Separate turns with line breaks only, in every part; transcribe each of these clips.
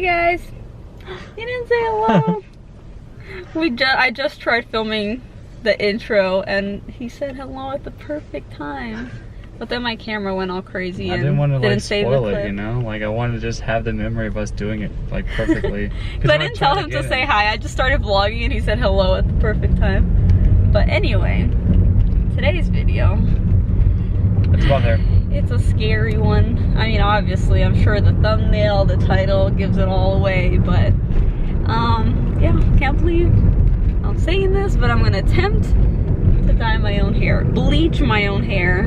guys. You didn't say hello. I just tried filming the intro and he said hello at the perfect time. But then my camera went all crazy and
didn't want to like
save
spoil
the clip.
it, you know? Like I wanted to just have the memory of us doing it like perfectly.
Because I didn't tell him to say hi. I just started vlogging and he said hello at the perfect time. But anyway, today's video.
It's about there.
It's a scary one. I mean, obviously, I'm sure the thumbnail, the title gives it all away, but yeah, can't believe I'm saying this, but I'm gonna attempt to dye my own hair, bleach my own hair,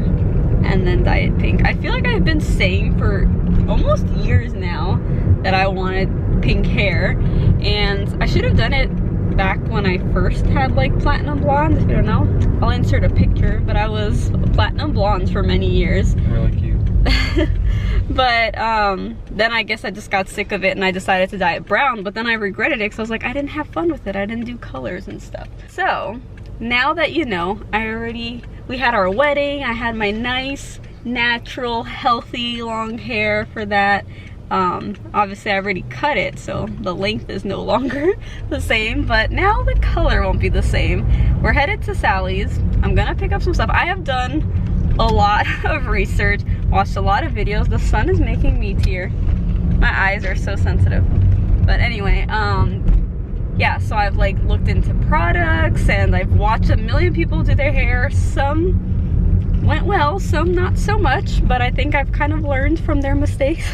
and then dye it pink. I feel like I've been saying for almost years now that I wanted pink hair, and I should have done it back when I first had like platinum blonde. If you don't know, I'll insert a picture, but I was platinum blonde for many years.
Really cute.
But then I guess I just got sick of it and I decided to dye it brown, but then I regretted it because I was like, I didn't have fun with it. I didn't do colors and stuff. So now that you know, we had our wedding. I had my nice, natural, healthy, long hair for that. Obviously I already cut it, so the length is no longer the same, but now the color won't be the same. We're headed to Sally's. I'm gonna pick up some stuff. I have done a lot of research, watched a lot of videos. The sun is making me tear. My eyes are so sensitive. But anyway, yeah, so I've like looked into products and I've watched a million people do their hair. Some went well, some not so much, but I think I've kind of learned from their mistakes.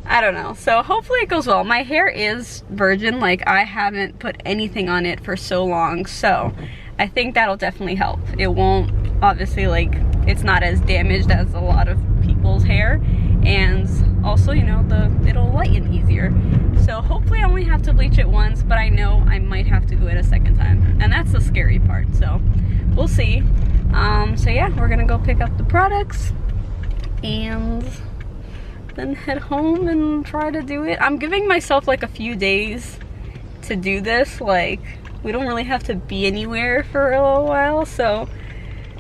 I don't know, so hopefully it goes well. My hair is virgin, like I haven't put anything on it for so long, so I think that'll definitely help. It won't, obviously, like, it's not as damaged as a lot of people's hair, and also, you know, it'll lighten easier. So hopefully I only have to bleach it once, but I know I might have to do it a second time, and that's the scary part, so we'll see. So yeah, we're gonna go pick up the products and then head home and try to do it. I'm giving myself like a few days to do this. Like, we don't really have to be anywhere for a little while, so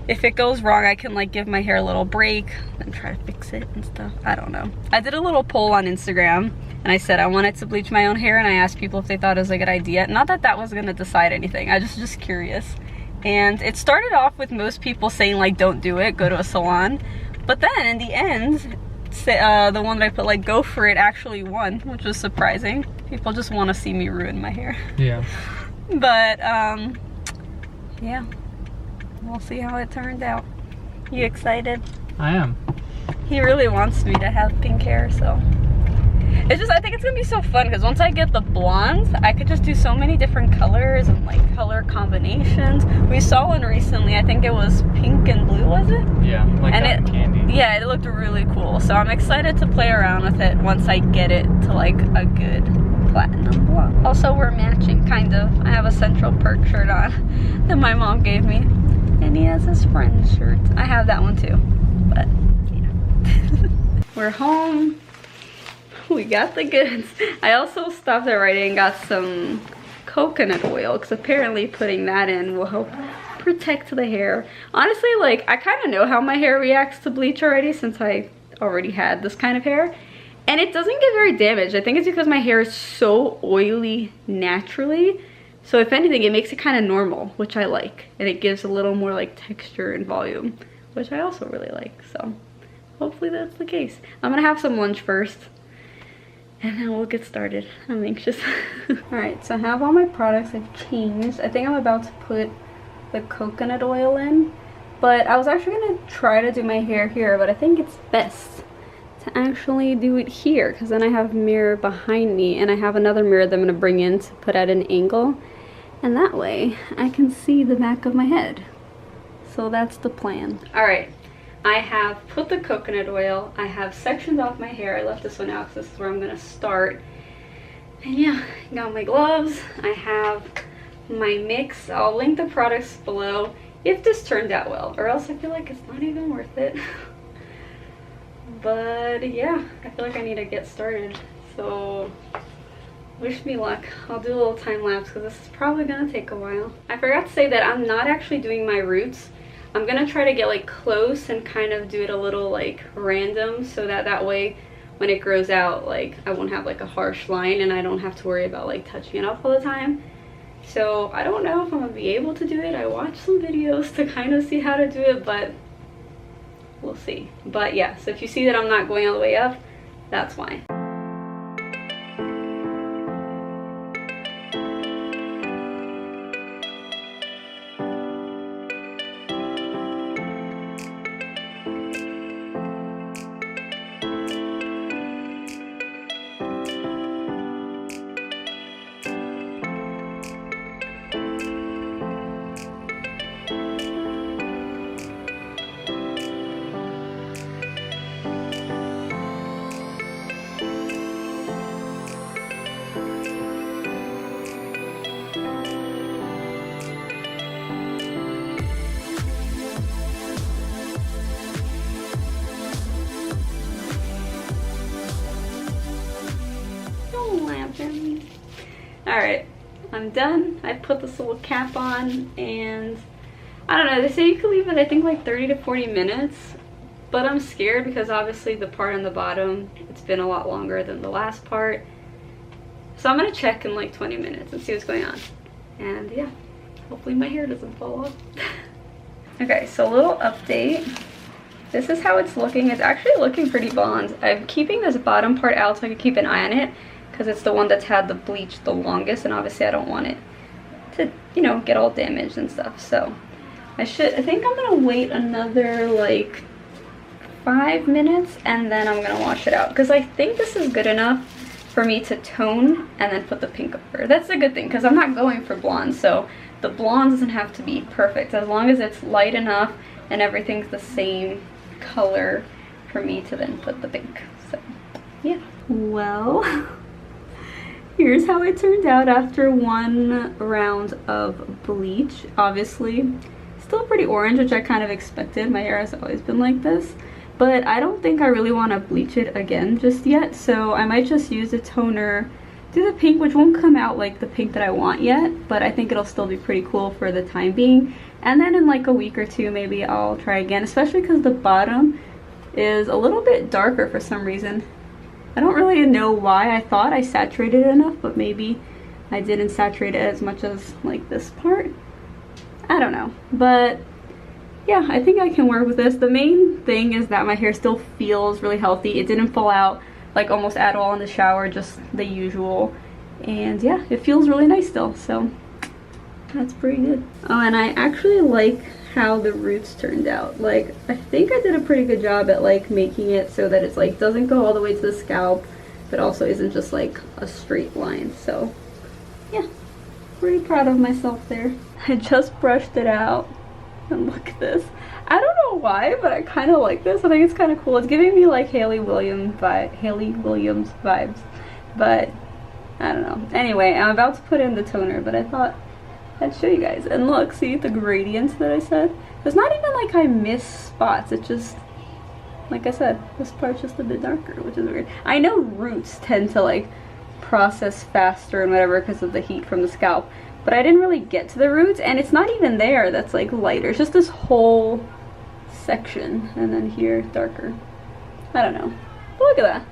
if it goes wrong, I can like give my hair a little break and try to fix it and stuff. I don't know. I did a little poll on Instagram and I said I wanted to bleach my own hair, and I asked people if they thought it was a good idea. Not that that was gonna decide anything, I just curious. And it started off with most people saying like, don't do it, go to a salon. But then in the end, the one that I put like, go for it, actually won, which was surprising. People just want to see me ruin my hair.
Yeah.
But yeah, we'll see how it turned out. You excited?
I am.
He really wants me to have pink hair, so it's just, I think it's gonna be so fun because once I get the blondes, I could just do so many different colors and like color combinations. We saw one recently, I think it was pink and blue, was it?
Yeah, like
and
that candy.
Yeah, it looked really cool. So I'm excited to play around with it once I get it to like a good platinum blonde. Also, we're matching, kind of. I have a Central Perk shirt on that my mom gave me, and he has his friend's shirt. I have that one too, but yeah. We're home. We got the goods. I also stopped at Rite Aid and got some coconut oil because apparently putting that in will help protect the hair. Honestly, like, I kind of know how my hair reacts to bleach already since I already had this kind of hair, and it doesn't get very damaged. I think it's because my hair is so oily naturally, so if anything it makes it kind of normal, which I like, and it gives a little more like texture and volume, which I also really like. So hopefully that's the case. I'm gonna have some lunch first and then we'll get started. I'm anxious. Alright, so I have all my products. I've changed. I think I'm about to put the coconut oil in, but I was actually gonna try to do my hair here, but I think it's best to actually do it here because then I have a mirror behind me and I have another mirror that I'm gonna bring in to put at an angle, and that way I can see the back of my head. So that's the plan. Alright, I have put the coconut oil, I have sectioned off my hair. I left this one out because this is where I'm gonna start. And yeah, got my gloves, I have my mix. I'll link the products below if this turned out well, or else I feel like it's not even worth it. But yeah, I feel like I need to get started, so wish me luck. I'll do a little time lapse because this is probably gonna take a while. I forgot to say that I'm not actually doing my roots. I'm gonna try to get like close and kind of do it a little like random, so that way when it grows out, like I won't have like a harsh line and I don't have to worry about like touching it up all the time. So I don't know if I'm gonna be able to do it. I watched some videos to kind of see how to do it, but we'll see. But yeah, so if you see that I'm not going all the way up, that's why. Alright, I'm done. I put this little cap on, and I don't know, they say you can leave it I think like 30 to 40 minutes, but I'm scared because obviously the part on the bottom, it's been a lot longer than the last part. So I'm gonna check in like 20 minutes and see what's going on. And yeah, hopefully my hair doesn't fall off. Okay, so a little update. This is how it's looking. It's actually looking pretty blonde. I'm keeping this bottom part out so I can keep an eye on it, because it's the one that's had the bleach the longest, and obviously I don't want it to, you know, get all damaged and stuff. So I think I'm gonna wait another like 5 minutes and then I'm gonna wash it out, because I think this is good enough for me to tone and then put the pink over. That's a good thing, because I'm not going for blonde, so the blonde doesn't have to be perfect, as long as it's light enough and everything's the same color for me to then put the pink. So yeah, well, here's how it turned out after one round of bleach. Obviously still pretty orange, which I kind of expected. My hair has always been like this, but I don't think I really want to bleach it again just yet, so I might just use a toner, do the pink, which won't come out like the pink that I want yet, but I think it'll still be pretty cool for the time being. And then in like a week or two maybe I'll try again, especially because the bottom is a little bit darker for some reason. I don't really know why. I thought I saturated it enough, but maybe I didn't saturate it as much as like this part. I don't know, but yeah, I think I can work with this. The main thing is that my hair still feels really healthy. It didn't fall out like almost at all in the shower, just the usual. And yeah, it feels really nice still, so that's pretty good. Oh, and I actually like how the roots turned out. Like, I think I did a pretty good job at like making it so that it's like doesn't go all the way to the scalp, but also isn't just like a straight line. So yeah, pretty proud of myself there. I just brushed it out, and look at this. I don't know why, but I kind of like this. I think it's kind of cool. It's giving me like Hailey Williams vibes, but I don't know. Anyway, I'm about to put in the toner, but I thought I'd show you guys. And look, see the gradients that I said? It's not even like I miss spots. It's just, like I said, this part's just a bit darker, which is weird. I know roots tend to like process faster and whatever because of the heat from the scalp, but I didn't really get to the roots, and it's not even there that's like lighter. It's just this whole section, and then here darker. I don't know, but look at that.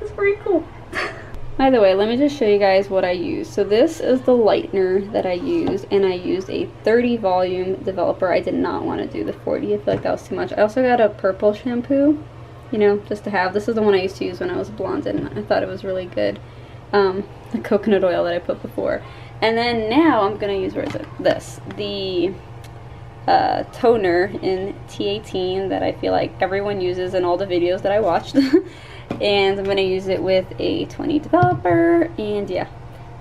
It's pretty cool. By the way, let me just show you guys what I use. So this is the lightener that I use, and I used a 30 volume developer. I did not want to do the 40. I feel like that was too much. I also got a purple shampoo, you know, just to have. This is the one I used to use when I was blonde, and I thought it was really good. The coconut oil that I put before. And then now I'm going to use, where is it? This. The toner in T18 that I feel like everyone uses in all the videos that I watched. And I'm going to use it with a 20 developer, and yeah,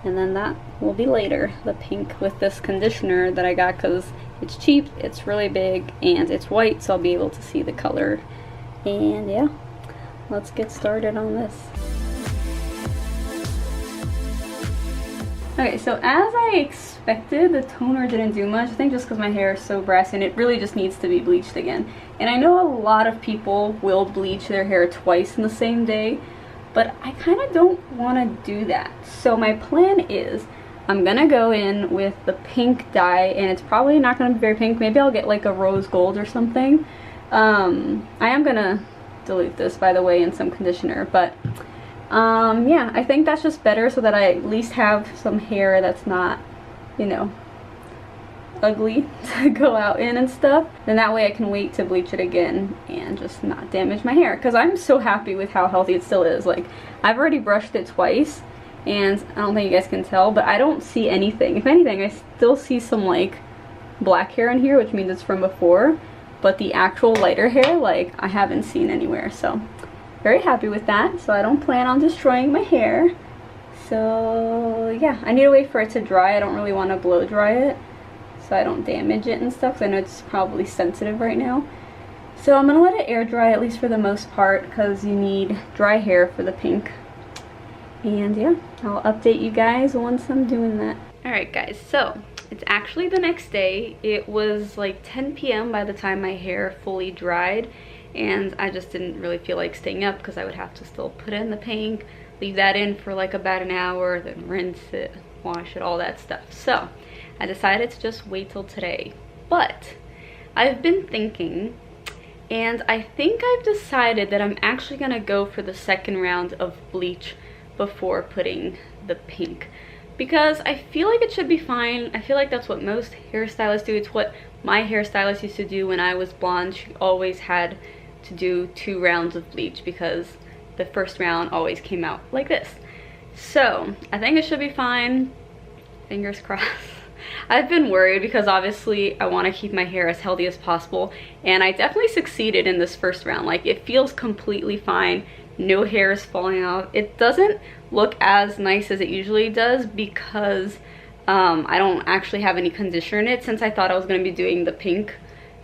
and then that will be later, the pink with this conditioner that I got because it's cheap, it's really big, and it's white, so I'll be able to see the color. And yeah, let's get started on this. Okay, so as I expected, the toner didn't do much. I think just because my hair is so brassy and it really just needs to be bleached again. And I know a lot of people will bleach their hair twice in the same day, but I kind of don't want to do that. So my plan is I'm gonna go in with the pink dye, and it's probably not gonna be very pink. Maybe I'll get like a rose gold or something. I am gonna dilute this, by the way, in some conditioner. But yeah, I think that's just better so that I at least have some hair that's not, you know, ugly to go out in and stuff. Then that way I can wait to bleach it again and just not damage my hair, because I'm so happy with how healthy it still is. Like, I've already brushed it twice and I don't think you guys can tell, but I don't see anything. If anything, I still see some like black hair in here, which means it's from before, but the actual lighter hair, like, I haven't seen anywhere. So very happy with that. So I don't plan on destroying my hair. So yeah, I need to wait for it to dry. I don't really want to blow dry it so I don't damage it and stuff, because I know it's probably sensitive right now. So I'm gonna let it air dry, at least for the most part, because you need dry hair for the pink. And yeah, I'll update you guys once I'm doing that. Alright guys, so it's actually the next day. It was like 10 p.m. by the time my hair fully dried, and I just didn't really feel like staying up because I would have to still put in the pink, leave that in for like about an hour, then rinse it, wash it, all that stuff. So I decided to just wait till today. But I've been thinking, and I think I've decided that I'm actually gonna go for the second round of bleach before putting the pink, because I feel like it should be fine. I feel like that's what most hairstylists do. It's what my hairstylist used to do when I was blonde. She always had to do 2 rounds of bleach because the first round always came out like this. So I think it should be fine. Fingers crossed. I've been worried because obviously I want to keep my hair as healthy as possible, and I definitely succeeded in this first round. Like, it feels completely fine. No hair is falling out. It doesn't look as nice as it usually does because I don't actually have any conditioner in it, since I thought I was going to be doing the pink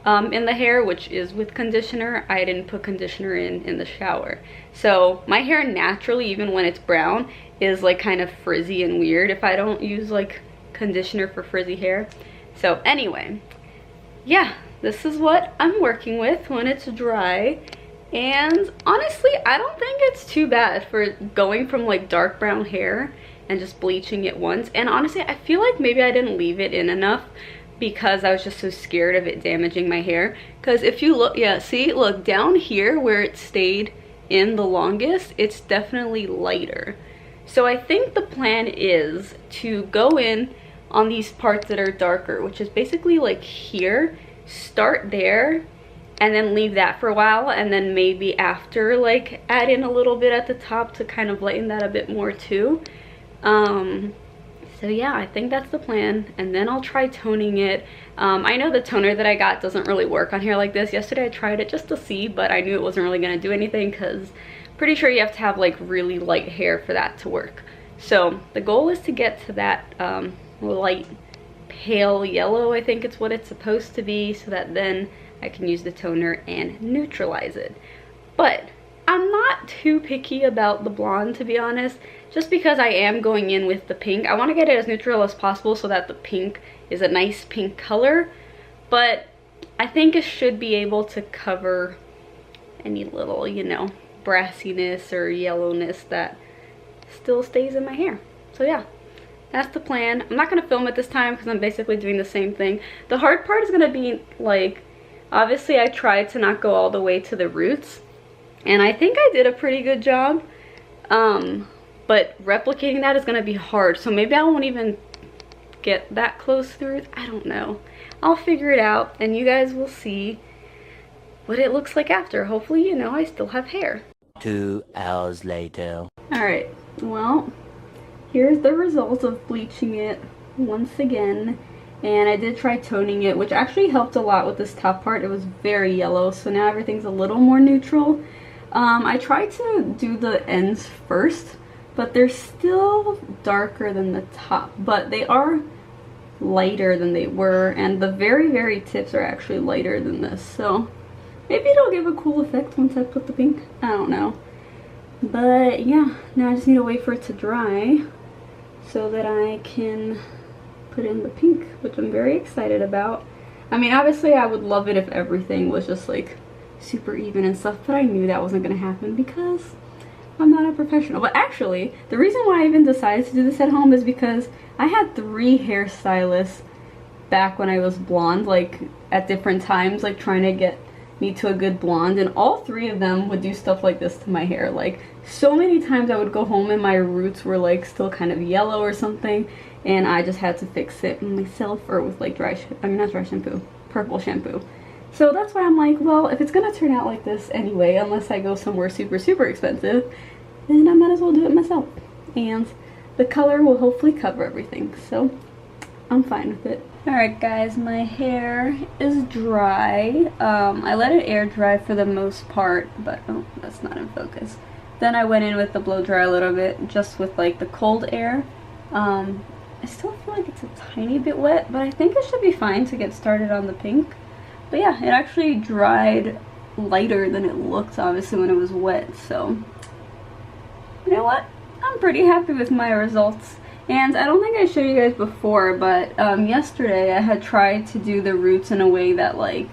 in the hair, which is with conditioner. I didn't put conditioner in the shower. So my hair naturally, even when it's brown, is like kind of frizzy and weird if I don't use like conditioner for frizzy hair. So anyway, yeah, this is what I'm working with when it's dry. And honestly, I don't think it's too bad for going from like dark brown hair and just bleaching it once. And honestly, I feel like maybe I didn't leave it in enough because I was just so scared of it damaging my hair. Because if you look, yeah, see, look down here where it stayed in the longest, it's definitely lighter. So I think the plan is to go in on these parts that are darker, which is basically like here, start there and then leave that for a while, and then maybe after like add in a little bit at the top to kind of lighten that a bit more too. So yeah, I think that's the plan, and then I'll try toning it. I know the toner that I got doesn't really work on hair like this. Yesterday I tried it just to see, but I knew it wasn't really gonna do anything because pretty sure you have to have like really light hair for that to work. So the goal is to get to that light pale yellow, I think it's what it's supposed to be, so that then I can use the toner and neutralize it. But I'm not too picky about the blonde, to be honest, just because I am going in with the pink. I want to get it as neutral as possible so that the pink is a nice pink color, but I think it should be able to cover any little, you know, brassiness or yellowness that still stays in my hair. So yeah, that's the plan. I'm not going to film it this time because I'm basically doing the same thing. The hard part is going to be like, obviously I tried to not go all the way to the roots, and I think I did a pretty good job, but replicating that is going to be hard, so maybe I won't even get that close to the roots. I don't know. I'll figure it out, and you guys will see what it looks like after. Hopefully, you know, I still have hair.
2 hours later.
Alright, well, here's the result of bleaching it once again. And I did try toning it, which actually helped a lot with this top part. It was very yellow, so now everything's a little more neutral. I tried to do the ends first, but they're still darker than the top. But they are lighter than they were, and the very, very tips are actually lighter than this. So maybe it'll give a cool effect once I put the pink. I don't know. But yeah, now I just need to wait for it to dry so that I can put in the pink, which I'm very excited about. I mean, obviously I would love it if everything was just like super even and stuff, but I knew that wasn't gonna happen because I'm not a professional. But actually, the reason why I even decided to do this at home is because I had 3 hairstylists back when I was blonde, like at different times, like trying to get, me to a good blonde, and all three of them would do stuff like this to my hair. Like, so many times I would go home and my roots were like still kind of yellow or something, and I just had to fix it myself, or with like not dry shampoo, purple shampoo. So that's why I'm like, well, if it's gonna turn out like this anyway, unless I go somewhere super expensive, then I might as well do it myself. And the color will hopefully cover everything, so I'm fine with it. Alright guys, my hair is dry. I let it air dry for the most part, but oh, that's not in focus. Then I went in with the blow dry a little bit, just with like the cold air. I still feel like it's a tiny bit wet, but I think it should be fine to get started on the pink. But yeah, it actually dried lighter than it looked, obviously, when it was wet, so you know what? I'm pretty happy with my results. And I don't think I showed you guys before, but yesterday I had tried to do the roots in a way that like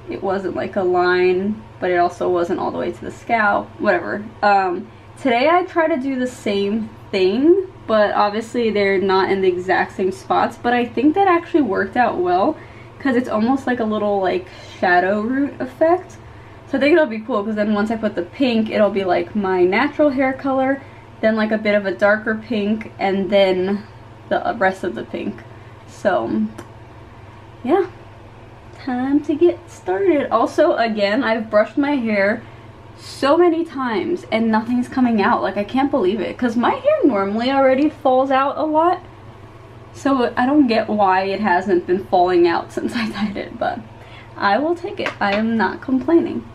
it wasn't like a line, but it also wasn't all the way to the scalp, whatever. Today I try to do the same thing, but obviously they're not in the exact same spots, but I think that actually worked out well because it's almost like a little like shadow root effect. So I think it'll be cool because then once I put the pink, it'll be like my natural hair color, then like a bit of a darker pink, and then the rest of the pink. So yeah, time to get started. Also, again, I've brushed my hair so many times and nothing's coming out. Like, I can't believe it because my hair normally already falls out a lot, so I don't get why it hasn't been falling out since I dyed it, but I will take it. I am not complaining.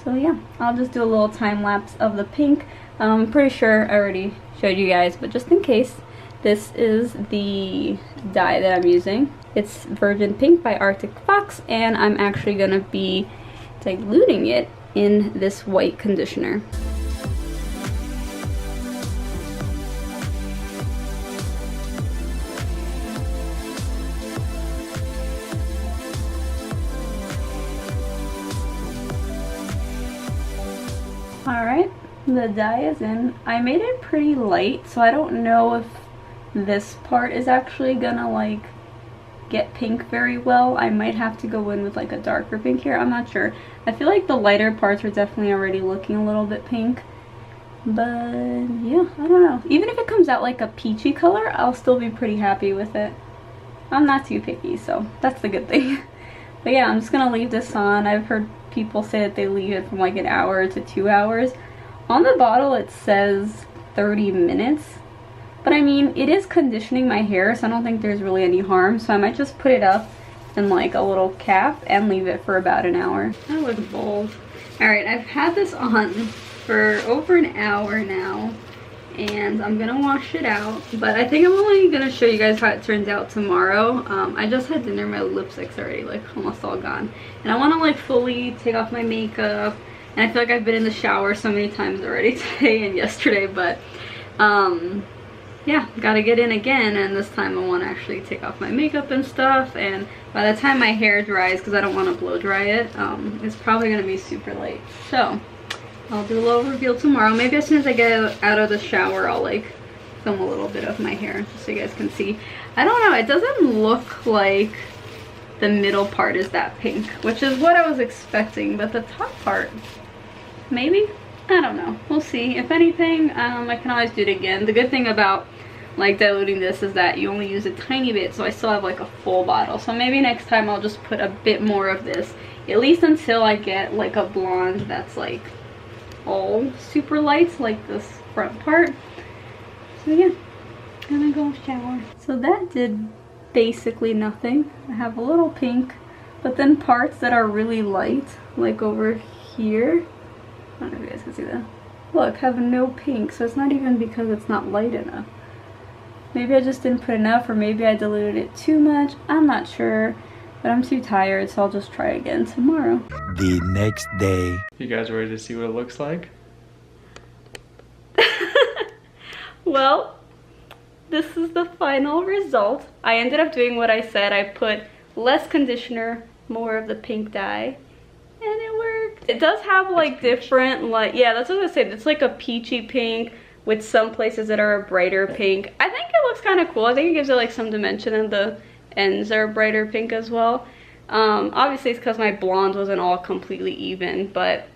So yeah, I'll just do a little time lapse of the pink. I'm pretty sure I already showed you guys, but just in case, this is the dye that I'm using. It's Virgin Pink by Arctic Fox, and I'm actually going to be diluting it in this white conditioner. Alright, the dye is in. I made it pretty light, so I don't know if this part is actually gonna like get pink very well. I might have to go in with like a darker pink here. I'm not sure. I feel like the lighter parts are definitely already looking a little bit pink. But yeah, I don't know. Even if it comes out like a peachy color, I'll still be pretty happy with it. I'm not too picky, so that's the good thing. But yeah, I'm just gonna leave this on. I've heard people say that they leave it from like an hour to 2 hours. On the bottle it says 30 minutes. But I mean, it is conditioning my hair, so I don't think there's really any harm. So I might just put it up in like a little cap and leave it for about an hour. I look bold. Alright, I've had this on for over an hour now, and I'm gonna wash it out. But I think I'm only gonna show you guys how it turns out tomorrow. I just had dinner, my lipstick's already like almost all gone. And I wanna like fully take off my makeup. And I feel like I've been in the shower so many times already today and yesterday, but yeah, gotta get in again, and this time I want to actually take off my makeup and stuff, and by the time my hair dries, because I don't want to blow dry it, it's probably going to be super late. So I'll do a little reveal tomorrow. Maybe as soon as I get out of the shower, I'll like film a little bit of my hair just so you guys can see. I don't know, it doesn't look like the middle part is that pink, which is what I was expecting, but the top part, maybe? I don't know. We'll see. If anything, I can always do it again. The good thing about like diluting this is that you only use a tiny bit, so I still have like a full bottle. So maybe next time I'll just put a bit more of this, at least until I get like a blonde that's like all super light, like this front part. So yeah, gonna go shower. So that did basically nothing. I have a little pink, but then parts that are really light, like over here, I don't know if you guys can see that. Look, have no pink, so it's not even because it's not light enough. Maybe I just didn't put enough, or maybe I diluted it too much. I'm not sure, but I'm too tired, so I'll just try again tomorrow.
The next day.
You guys ready to see what it looks like?
Well, this is the final result. I ended up doing what I said. I put less conditioner, more of the pink dye, and it worked. It does have like different, like, yeah, that's what I said. It's like a peachy pink with some places that are a brighter pink. I think it looks kind of cool. I think it gives it like some dimension, and the ends are brighter pink as well. Obviously it's because my blonde wasn't all completely even, but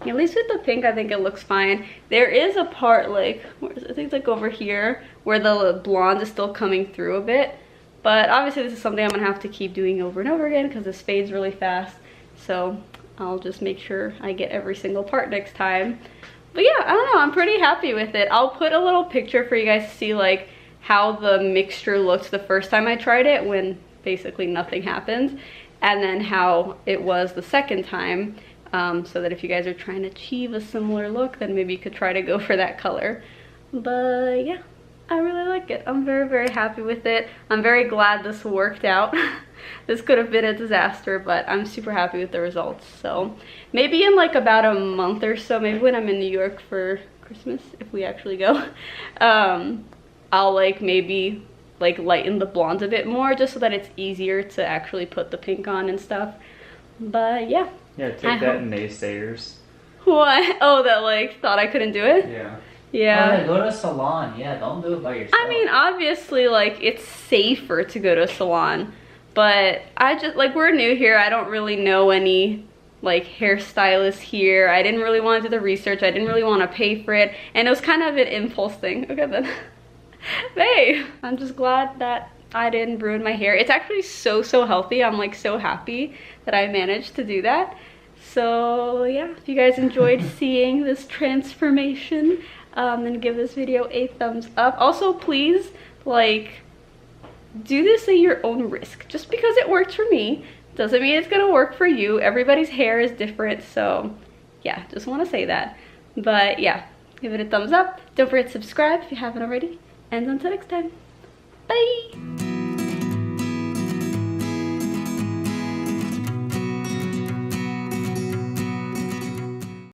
at least with the pink I think it looks fine. There is a part like, where is it? I think it's like over here where the blonde is still coming through a bit, but obviously this is something I'm gonna have to keep doing over and over again because this fades really fast, so I'll just make sure I get every single part next time. But yeah, I don't know, I'm pretty happy with it. I'll put a little picture for you guys to see like how the mixture looked the first time I tried it when basically nothing happened, and then how it was the second time, so that if you guys are trying to achieve a similar look, then maybe you could try to go for that color. But yeah, I really like it. I'm very, very happy with it. I'm very glad this worked out. This could have been a disaster, but I'm super happy with the results. So maybe in like about a month or so, maybe when I'm in New York for Christmas, if we actually go, I'll like maybe like lighten the blonde a bit more just so that it's easier to actually put the pink on and stuff. But yeah.
Yeah, take that, naysayers.
What? Oh, that like thought I couldn't do it?
Yeah.
Yeah.
Oh, yeah, go to a salon. Yeah, don't do it by yourself.
I mean, obviously, like, it's safer to go to a salon, but I just, like, we're new here. I don't really know any, like, hairstylists here. I didn't really want to do the research. I didn't really want to pay for it, and it was kind of an impulse thing. Okay, then. Babe, I'm just glad that I didn't ruin my hair. It's actually so, so healthy. I'm, like, so happy that I managed to do that. So, yeah, if you guys enjoyed seeing this transformation, then give this video a thumbs up. Also, please, like, do this at your own risk. Just because it worked for me doesn't mean it's gonna work for you. Everybody's hair is different, so yeah, just want to say that. But yeah, give it a thumbs up. Don't forget to subscribe if you haven't already, and until next time, bye.